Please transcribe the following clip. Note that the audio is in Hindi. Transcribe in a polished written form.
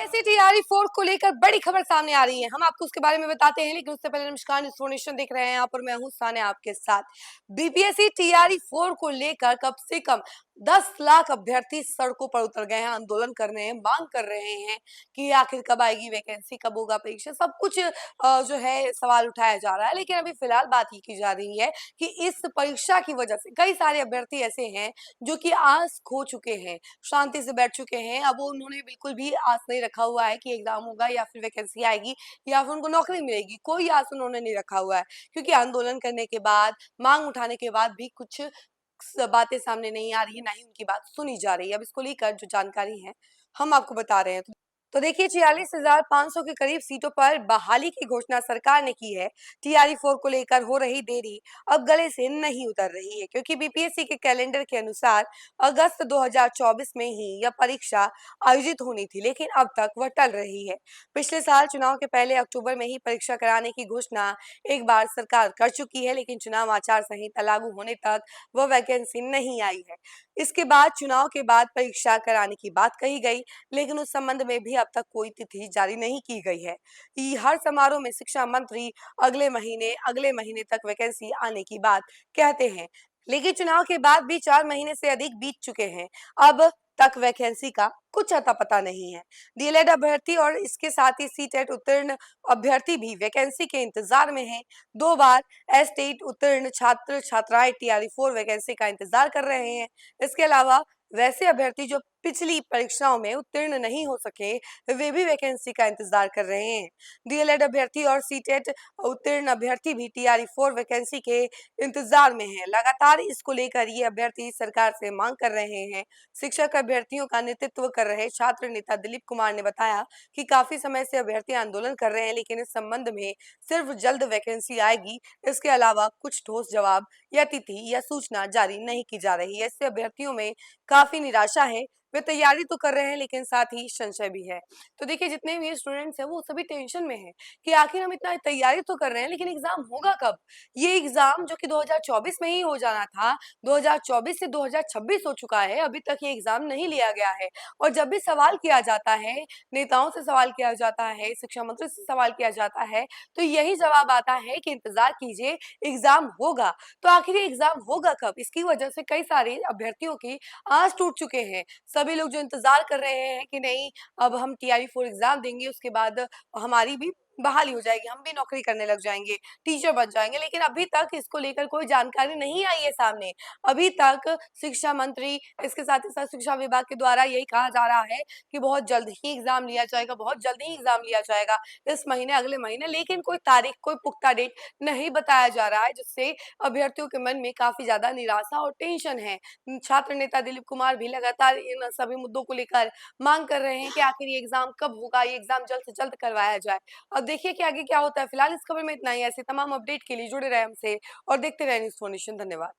बीपीएससी टीआरई 4 को लेकर बड़ी खबर सामने आ रही है। हम आपको उसके बारे में बताते हैं, लेकिन उससे पहले नमस्कार, इन्फॉर्मेशन देख रहे हैं यहाँ पर मैं हूँ सानिया आपके साथ। बीपीएससी टीआरई 4 को लेकर कम से कम 10 लाख अभ्यर्थी सड़कों पर उतर गए हैं, आंदोलन कर रहे हैं, मांग कर रहे हैं कि आखिर कब आएगी वैकेंसी, कब होगा परीक्षा, सब कुछ जो है सवाल उठाया जा रहा है। लेकिन अभी फिलहाल बात ये की जा रही है कि इस परीक्षा की वजह से कई सारे अभ्यर्थी ऐसे हैं जो कि आस खो चुके हैं, शांति से बैठ चुके हैं। अब वो उन्होंने बिल्कुल भी आस नहीं रखा हुआ है कि एग्जाम होगा या फिर वैकेंसी आएगी या फिर उनको नौकरी मिलेगी, कोई आस उन्होंने नहीं रखा हुआ है। क्योंकि आंदोलन करने के बाद, मांग उठाने के बाद भी कुछ बातें सामने नहीं आ रही है, ना ही उनकी बात सुनी जा रही है। अब इसको लेकर जो जानकारी है हम आपको बता रहे हैं। तो देखिए, 46,500 के करीब सीटों पर बहाली की घोषणा सरकार ने की है। टीआरई 4 को लेकर हो रही देरी अब गले से नहीं उतर रही है, क्योंकि बीपीएससी के कैलेंडर के अनुसार अगस्त 2024 में ही यह परीक्षा आयोजित होनी थी, लेकिन अब तक वह टल रही है। पिछले साल चुनाव के पहले अक्टूबर में ही परीक्षा कराने की घोषणा एक बार सरकार कर चुकी है, लेकिन चुनाव आचार संहिता लागू होने तक वह वैकेंसी नहीं आई है। इसके बाद चुनाव के बाद परीक्षा कराने की बात कही गई, लेकिन उस संबंध में भी अब तक कोई तिथि जारी नहीं की गई है। हर समारोह में शिक्षा मंत्री अगले महीने तक वैकेंसी आने की बात कहते हैं, लेकिन चुनाव के बाद भी 4 महीने से अधिक बीत चुके हैं। अब तक वैकेंसी का कुछ अता पता नहीं है। डीएलएड अभ्यर्थी और इसके साथ ही सीटेट उत्तीर्ण अभ्यर्थी भी वैकेंसी के इंतजार में हैं। 2 बार एस्टेट उत्तीर्ण छात्र छात्राएं टीआरई 4 वैकेंसी का इंतजार कर रहे हैं। इसके अलावा वैसे अभ्यर्थी जो पिछली परीक्षाओं में उत्तीर्ण नहीं हो सके, वे भी वैकेंसी का इंतजार कर रहे हैं। डीएलएड अभ्यर्थी और सीटेट उत्तीर्ण अभ्यर्थी भी टीआरई 4 वैकेंसी के इंतजार में हैं। लगातार इसको लेकर ये अभ्यर्थी सरकार से मांग कर रहे हैं। शिक्षक अभ्यर्थियों का नेतृत्व कर रहे छात्र नेता दिलीप कुमार ने बताया कि काफी समय से अभ्यर्थी आंदोलन कर रहे हैं, लेकिन इस संबंध में सिर्फ जल्द वैकेंसी आएगी, इसके अलावा कुछ ठोस जवाब या तिथि या सूचना जारी नहीं की जा रही है। इससे अभ्यर्थियों में काफी निराशा है। वे तैयारी तो कर रहे हैं, लेकिन साथ ही संशय भी है। तो देखिए, जितने भी स्टूडेंट्स हैं वो सभी टेंशन में हैं कि आखिर हम इतना तैयारी तो कर रहे हैं, लेकिन एग्जाम होगा कब? ये एग्जाम जो कि 2024 में ही हो जाना था, 2024 से 2026 हो चुका है, अभी तक ये एग्जाम नहीं लिया गया है। और जब भी सवाल किया जाता है, नेताओं से सवाल किया जाता है, शिक्षा मंत्री से सवाल किया जाता है, तो यही जवाब आता है कि इंतजार कीजिए, एग्जाम होगा। तो आखिर ये एग्जाम होगा कब? इसकी वजह से कई सारे अभ्यर्थियों की आस टूट चुके हैं। सभी लोग जो इंतजार कर रहे हैं कि नहीं, अब हम टीआरई 4 एग्जाम देंगे, उसके बाद हमारी भी बहाली हो जाएगी, हम भी नौकरी करने लग जाएंगे, टीचर बन जाएंगे। लेकिन अभी तक इसको लेकर कोई जानकारी नहीं आई है सामने। अभी तक शिक्षा मंत्री, इसके साथ ही साथ शिक्षा विभाग के द्वारा यही कहा जा रहा है कि बहुत जल्द ही एग्जाम लिया जाएगा, बहुत जल्द ही एग्जाम लिया जाएगा, इस महीने, अगले महीने। लेकिन कोई तारीख, कोई पुख्ता डेट नहीं बताया जा रहा है, जिससे अभ्यर्थियों के मन में काफी ज्यादा निराशा और टेंशन है। छात्र नेता दिलीप कुमार भी लगातार इन सभी मुद्दों को लेकर मांग कर रहे हैं कि आखिर ये एग्जाम कब होगा, ये एग्जाम जल्द से जल्द करवाया जाए। अब देखिए कि आगे क्या होता है। फिलहाल इस खबर में इतना ही। ऐसे तमाम अपडेट के लिए जुड़े रहे हमसे और देखते रहे न्यूज़ 4 नेशन। धन्यवाद।